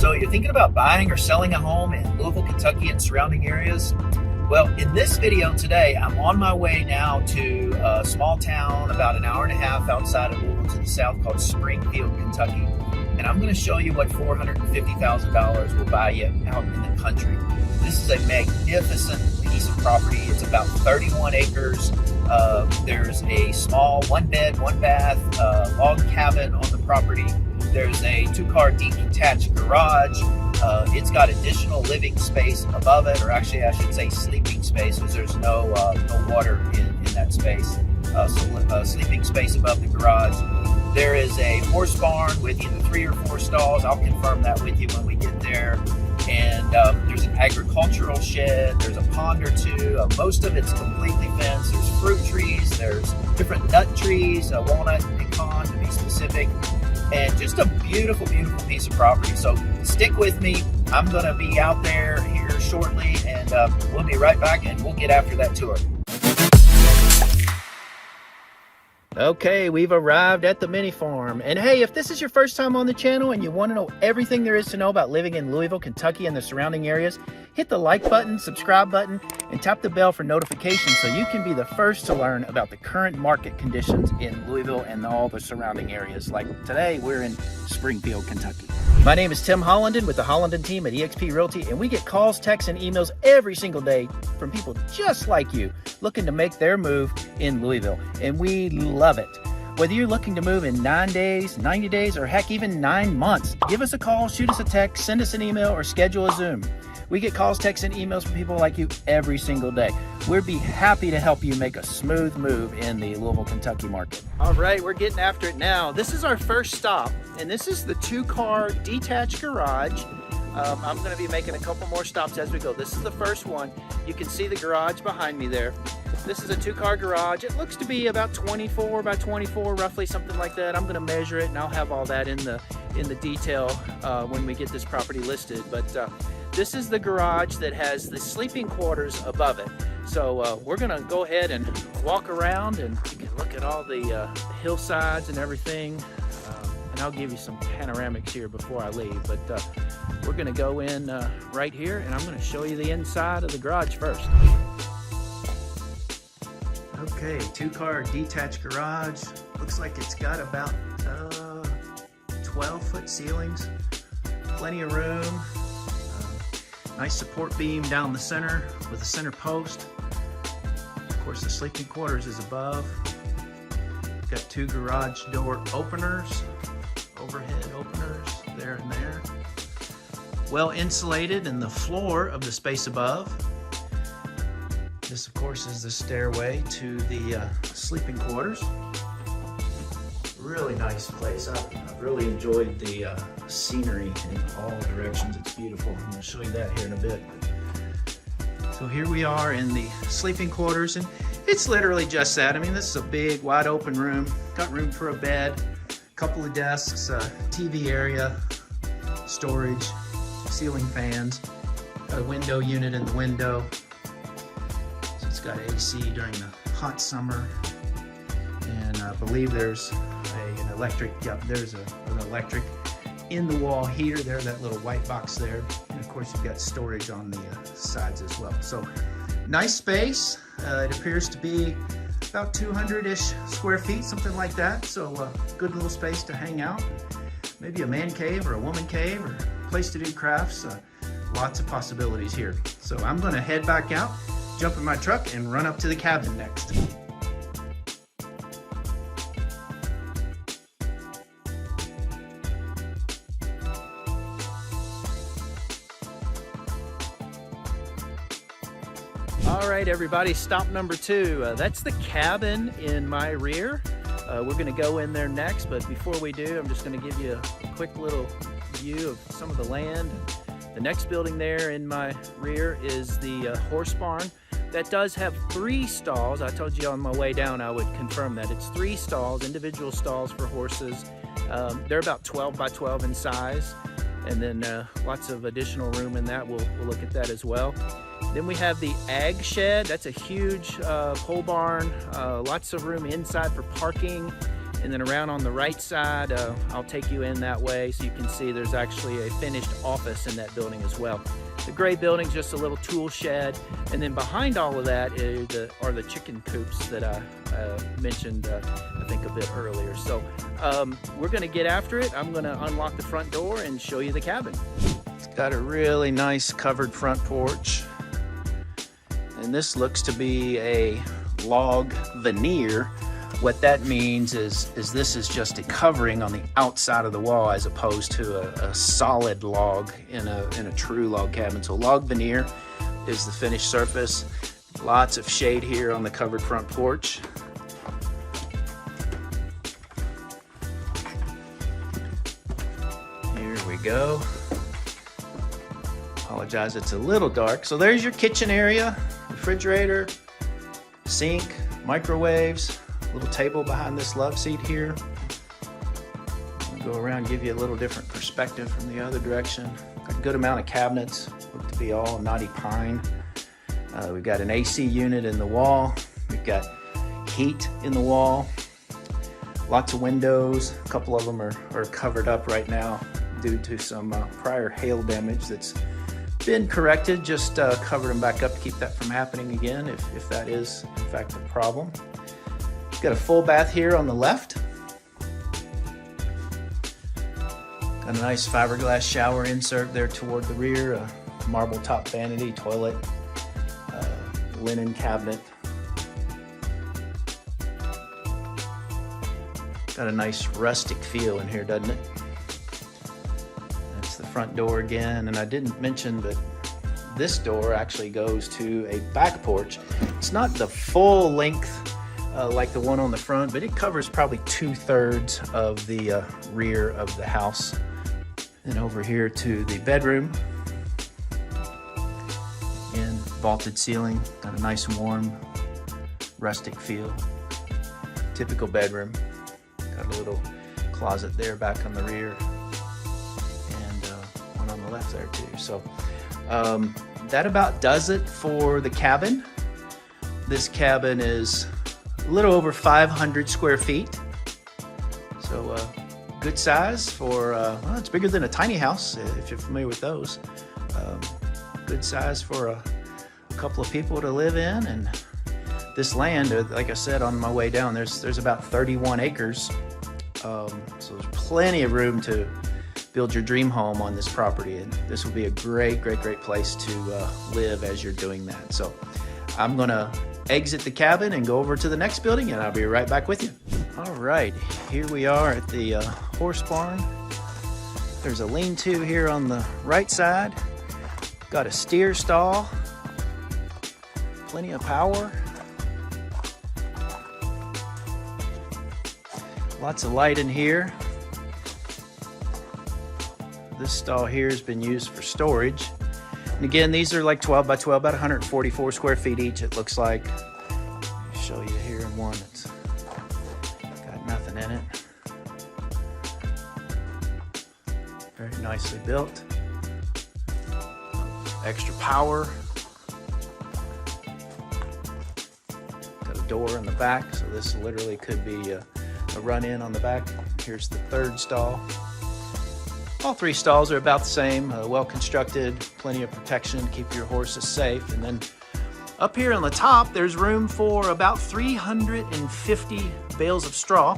So you're thinking about buying or selling a home in Louisville, Kentucky and surrounding areas? Well, in this video today, I'm on my way now to a small town about an hour and a half outside of Louisville to the south called Springfield, Kentucky. And I'm going to show you what $450,000 will buy you out in the country. This is a magnificent piece of property. It's about 31 acres. There's a small one-bed, one-bath log cabin on the property. There's a two-car detached garage. It's got additional living space above it, or actually I should say sleeping space, because there's no water in that space. So sleeping space above the garage. There is a horse barn with either 3 or 4 stalls. I'll confirm that with you when we get there. And there's an agricultural shed. There's a pond or two. Most of it's completely fenced. There's fruit trees. There's different nut trees, walnut and pecan to be specific. And just a beautiful, beautiful piece of property. So stick with me. I'm going to be out there here shortly, and we'll be right back, and we'll get after that tour. Okay, we've arrived at the mini farm. And hey, if this is your first time on the channel and you want to know everything there is to know about living in Louisville, Kentucky and the surrounding areas, hit the like button, subscribe button, and tap the bell for notifications so you can be the first to learn about the current market conditions in Louisville and all the surrounding areas. Like today, we're in Springfield, Kentucky. My name is Tim Hollenden with the Hollenden team at eXp Realty, and we get calls, texts, and emails every single day from people just like you looking to make their move in Louisville, and we love it. Whether you're looking to move in 9 days, 90 days, or heck, even 9 months, give us a call, shoot us a text, send us an email, or schedule a Zoom. We get calls, texts, and emails from people like you every single day. We'd be happy to help you make a smooth move in the Louisville, Kentucky market. All right, we're getting after it now. This is our first stop, and this is the 2-car detached garage. I'm going to be making a couple more stops as we go. This is the first one. You can see the garage behind me there. This is a 2-car garage. It looks to be about 24 by 24, roughly, something like that. I'm going to measure it, and I'll have all that in the detail when we get this property listed. But this is the garage that has the sleeping quarters above it. So we're going to go ahead and walk around, and you can look at all the hillsides and everything. And I'll give you some panoramics here before I leave. But we're going to go in right here, and I'm going to show you the inside of the garage first. Okay, 2-car detached garage. Looks like it's got about 12-foot ceilings. Plenty of room. Nice support beam down the center with a center post. Of course, the sleeping quarters is above. Got 2 garage door openers, overhead openers there and there. Well insulated in the floor of the space above. This, of course, is the stairway to the sleeping quarters. Really nice place. I've really enjoyed the scenery in all directions. It's beautiful. I'm going to show you that here in a bit. So here we are in the sleeping quarters, and it's literally just that. I mean, this is a big, wide open room. Got room for a bed, a couple of desks, TV area, storage, ceiling fans. Got a window unit in the window. So it's got AC during the hot summer. And I believe there's an electric, there's an electric in the wall heater there, that little white box there. And of course you've got storage on the sides as well. So nice space. It appears to be about 200-ish square feet, something like that. So good little space to hang out. Maybe a man cave or a woman cave or a place to do crafts. Lots of possibilities here. So I'm gonna head back out, jump in my truck, and run up to the cabin next. All right, everybody, stop number 2. That's the cabin in my rear. We're gonna go in there next, but before we do, I'm just gonna give you a quick little view of some of the land. The next building there in my rear is the horse barn. That does have 3 stalls. I told you on my way down I would confirm that. It's 3 stalls, individual stalls for horses. They're about 12 by 12 in size, and then lots of additional room in that. We'll look at that as well. Then we have the ag shed. That's a huge pole barn, lots of room inside for parking, And then around on the right side, I'll take you in that way so you can see there's actually a finished office in that building as well. The gray building's just a little tool shed, and then behind all of that are the chicken coops that I mentioned, I think, a bit earlier. So we're gonna get after it. I'm gonna unlock the front door and show you the cabin. It's got a really nice covered front porch, and this looks to be a log veneer. What that means is this is just a covering on the outside of the wall as opposed to a solid log in a true log cabin. So log veneer is the finished surface. Lots of shade here on the covered front porch. Here we go. Apologize, it's a little dark. So there's your kitchen area, refrigerator, sink, microwaves. Little table behind this love seat here. I'll go around and give you a little different perspective from the other direction. Got a good amount of cabinets, look to be all knotty pine. We've got an AC unit in the wall. We've got heat in the wall. Lots of windows. A couple of them are covered up right now due to some prior hail damage that's been corrected. Just covered them back up to keep that from happening again if that is in fact a problem. Got a full bath here on the left. Got a nice fiberglass shower insert there toward the rear, a marble top vanity, toilet, linen cabinet. Got a nice rustic feel in here, doesn't it? That's the front door again, and I didn't mention that this door actually goes to a back porch. It's not the full length like the one on the front, but it covers probably 2/3 of the rear of the house. And over here to the bedroom. Again, vaulted ceiling, got a nice warm rustic feel. Typical bedroom. Got a little closet there back on the rear, and one on the left there too. So that about does it for the cabin. This cabin is a little over 500 square feet. So good size for, well, it's bigger than a tiny house if you're familiar with those. Good size for a couple of people to live in. And this land, like I said on my way down, there's about 31 acres. So there's plenty of room to build your dream home on this property. And this will be a great place to live as you're doing that. So I'm gonna exit the cabin and go over to the next building, and I'll be right back with you. All right, here we are at the horse barn. There's a lean-to here on the right side. Got a steer stall, plenty of power. Lots of light in here. This stall here has been used for storage. And again, these are like 12 by 12, about 144 square feet each, it looks like. I'll show you here in one that's got nothing in it. Very nicely built. Extra power. Got a door in the back, so this literally could be a run-in on the back. Here's the third stall. All three stalls are about the same, well constructed, plenty of protection to keep your horses safe. And then up here on the top, there's room for about 350 bales of straw.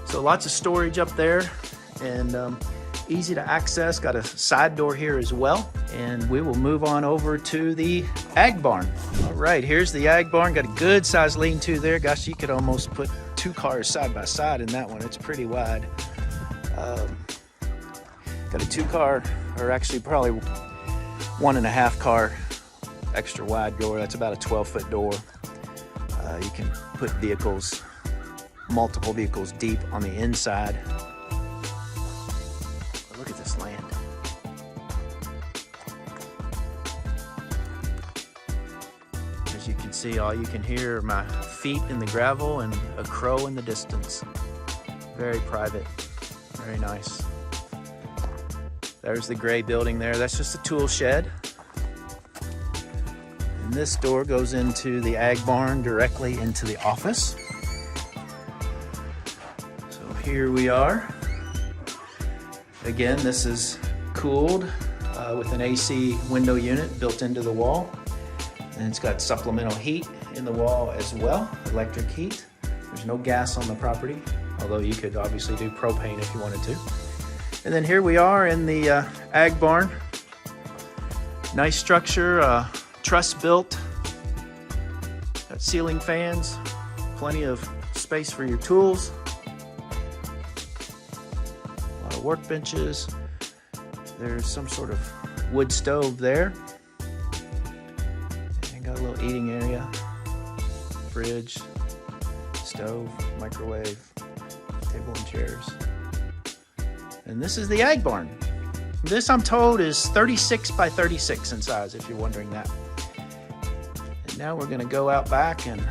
So lots of storage up there, and easy to access. Got a side door here as well. And we will move on over to the ag barn. All right, here's the ag barn. Got a good sized lean-to there. Gosh, you could almost put 2 cars side by side in that one. It's pretty wide. Got a 2-car, or actually probably 1.5 car extra wide door. That's about a 12-foot door. You can put vehicles, multiple vehicles deep on the inside. But look at this land. As you can see, all you can hear are my feet in the gravel and a crow in the distance. Very private, very nice. There's the gray building there. That's just a tool shed. And this door goes into the ag barn, directly into the office. Here we are. Again, this is cooled with an AC window unit built into the wall. And it's got supplemental heat in the wall as well, electric heat. There's no gas on the property, although you could obviously do propane if you wanted to. And then here we are in the ag barn. Nice structure, truss built. Got ceiling fans, plenty of space for your tools. A lot of workbenches. There's some sort of wood stove there. And got a little eating area, fridge, stove, microwave, table and chairs. And this is the ag barn. This, I'm told, is 36 by 36 in size, if you're wondering that. And now we're gonna go out back and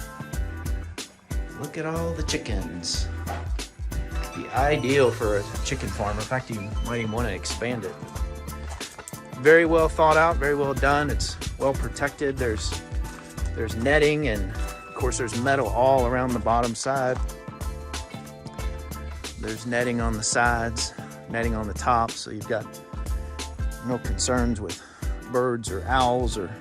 look at all the chickens. The ideal for a chicken farm. In fact, you might even want to expand it. Very well thought out, very well done. It's well protected. There's netting, and of course there's metal all around the bottom side. There's netting on the sides, netting on the top, so you've got no concerns with birds or owls or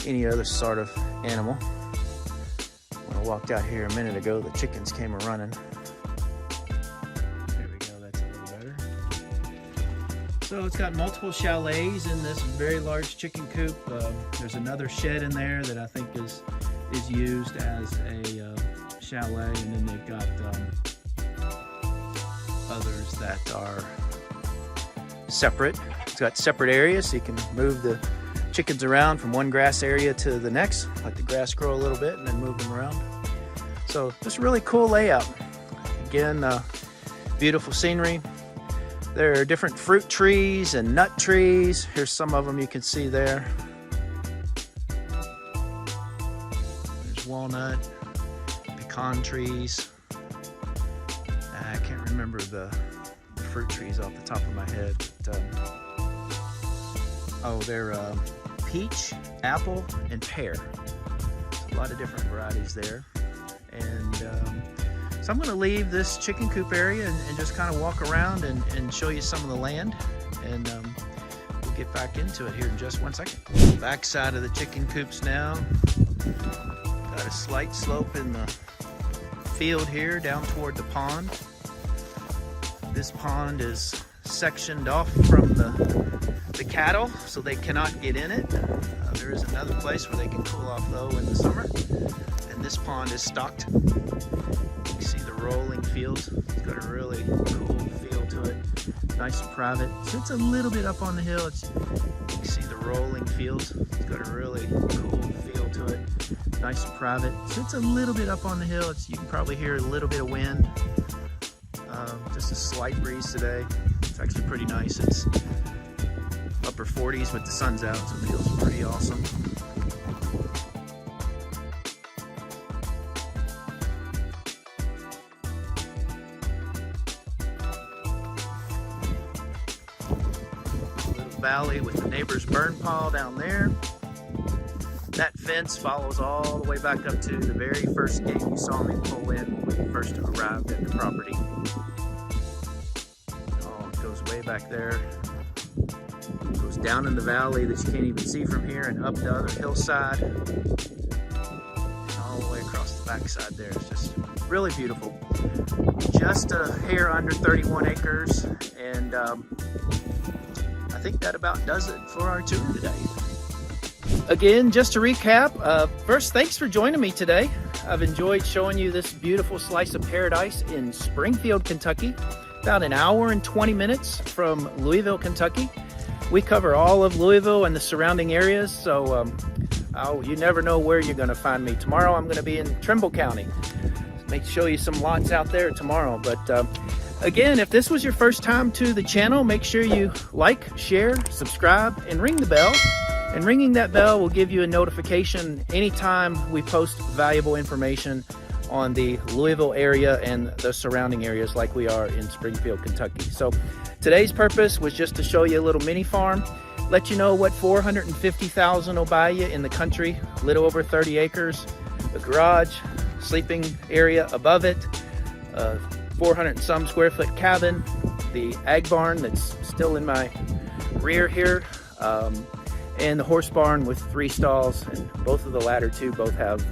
any other sort of animal. When I walked out here a minute ago, the chickens came a-running. There we go, that's a little better. So it's got multiple chalets in this very large chicken coop. There's another shed in there that I think is used as a chalet, and then they've got others that are separate. It's got separate areas, so you can move the chickens around from one grass area to the next, let the grass grow a little bit and then move them around. So just a really cool layout. Again, beautiful scenery. There are different fruit trees and nut trees. Here's some of them you can see there. There's walnut, pecan trees. I can't remember the fruit trees off the top of my head, but oh, they're peach, apple, and pear. There's a lot of different varieties there. And so I'm gonna leave this chicken coop area and just kind of walk around and show you some of the land. And we'll get back into it here in just 1 second. Back side of the chicken coops now. Got a slight slope in the field here down toward the pond. This pond is sectioned off from the cattle, so they cannot get in it. There is another place where they can cool off though in the summer. And this pond is stocked. You can see the rolling fields. It's got a really cool feel to it. Nice and private. So it's a little bit up on the hill. You can see the rolling fields. It's got a really cool feel to it. Nice and private. So it's a little bit up on the hill. You can probably hear a little bit of wind. Just a slight breeze today. It's actually pretty nice. It's upper 40s with the sun's out, so it feels pretty awesome. Little valley with the neighbor's burn pile down there. That fence follows all the way back up to the very first gate you saw me pull in when we first arrived at the property. It goes way back there. It goes down in the valley that you can't even see from here and up the other hillside. And all the way across the backside there. It's just really beautiful. Just a hair under 31 acres. And I think that about does it for our tour today. Again, just to recap, first, thanks for joining me today. I've enjoyed showing you this beautiful slice of paradise in Springfield, Kentucky, about an hour and 20 minutes from Louisville, Kentucky. We cover all of Louisville and the surrounding areas, so you never know where you're going to find me. Tomorrow I'm going to be in Trimble County. May show you some lots out there tomorrow, but again, if this was your first time to the channel, make sure you like, share, subscribe, and ring the bell. And ringing that bell will give you a notification anytime we post valuable information on the Louisville area and the surrounding areas like we are in Springfield, Kentucky. So today's purpose was just to show you a little mini farm, let you know what $450,000 will buy you in the country, a little over 30 acres, a garage, sleeping area above it, 400 and some square foot cabin, the ag barn that's still in my rear here, and the horse barn with 3 stalls, and both of the latter two both have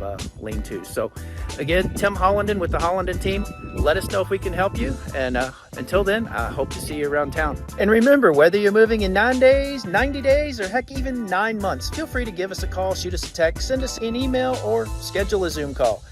lean-tos. So again, Tim Hollenden with the Hollenden team. Let us know if we can help you, and until then, I hope to see you around town. And remember, whether you're moving in 9 days, 90 days, or heck, even 9 months, feel free to give us a call, shoot us a text, send us an email, or schedule a Zoom call.